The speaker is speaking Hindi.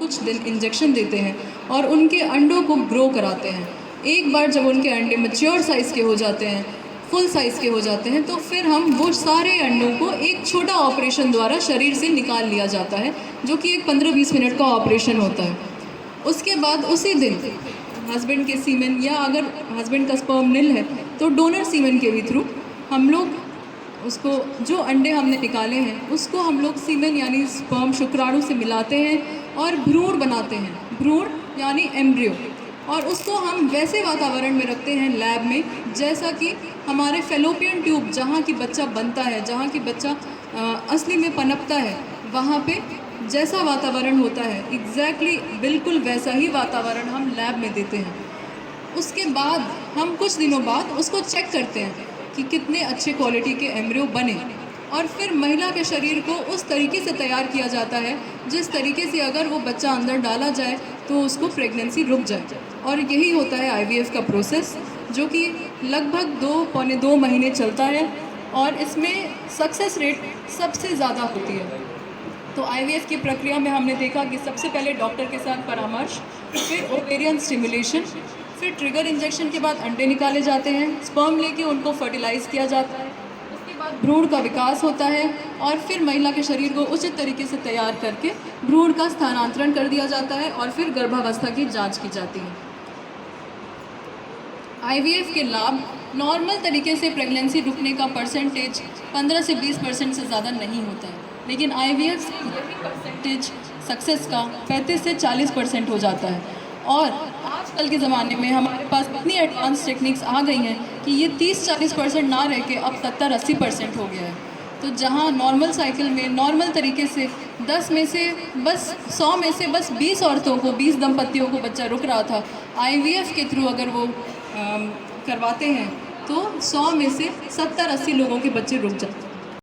कुछ दिन इंजेक्शन देते हैं और उनके अंडों को ग्रो कराते हैं। एक बार जब उनके अंडे मैच्योर साइज़ के हो जाते हैं, फुल साइज़ के हो जाते हैं, तो फिर हम वो सारे अंडों को एक छोटा ऑपरेशन द्वारा शरीर से निकाल लिया जाता है, जो कि एक 15-20 मिनट का ऑपरेशन होता है। उसके बाद उसी दिन हस्बैंड के सीमेन या अगर हस्बैंड का स्पर्म निल है तो डोनर सीमेन के भी थ्रू हम लोग उसको, जो अंडे हमने निकाले हैं उसको हम लोग सीमेन यानी स्पर्म शुक्राणु से मिलाते हैं और भ्रूण बनाते हैं। भ्रूण यानी एम्ब्रियो, और उसको हम वैसे वातावरण में रखते हैं लैब में जैसा कि हमारे फेलोपियन ट्यूब जहाँ की बच्चा बनता है, जहाँ की बच्चा असली में पनपता है, वहाँ पे जैसा वातावरण होता है एग्जैक्टली बिल्कुल वैसा ही वातावरण हम लैब में देते हैं। उसके बाद हम कुछ दिनों बाद उसको चेक करते हैं कि कितने अच्छे क्वालिटी के एम्ब्रियो बने, और फिर महिला के शरीर को उस तरीके से तैयार किया जाता है जिस तरीके से अगर वो बच्चा अंदर डाला जाए तो उसको प्रेगनेंसी रुक जाए। और यही होता है आईवीएफ का प्रोसेस, जो कि लगभग 2-2.25 महीने चलता है और इसमें सक्सेस रेट सबसे ज़्यादा होती है। तो आईवीएफ की प्रक्रिया में हमने देखा कि सबसे पहले डॉक्टर के साथ परामर्श, फिर ओवेरियन स्टिमुलेशन, फिर ट्रिगर इंजेक्शन के बाद अंडे निकाले जाते हैं, स्पर्म लेके उनको फर्टिलाइज़ किया जाता है, उसके बाद भ्रूण का विकास होता है और फिर महिला के शरीर को उचित तरीके से तैयार करके भ्रूण का स्थानांतरण कर दिया जाता है और फिर गर्भावस्था की जांच की जाती है। आईवीएफ के लाभ, नॉर्मल तरीके से प्रेगनेंसी रुकने का परसेंटेज 15 से 20% से ज़्यादा नहीं होता है, लेकिन आईवीएफ से यही परसेंटेज सक्सेस का 35 से 40% हो जाता है। और आजकल के ज़माने में हमारे पास इतनी एडवांस टेक्निक्स आ गई हैं कि ये 30-40% ना रह के अब 70-80% हो गया है। तो जहाँ नॉर्मल साइकिल में नॉर्मल तरीके से 100 में से बस 20 औरतों को, 20 दंपतियों को बच्चा रुक रहा था, आईवीएफ के थ्रू अगर वो करवाते हैं तो 100 में से 70-80 लोगों के बच्चे रुक जाते हैं।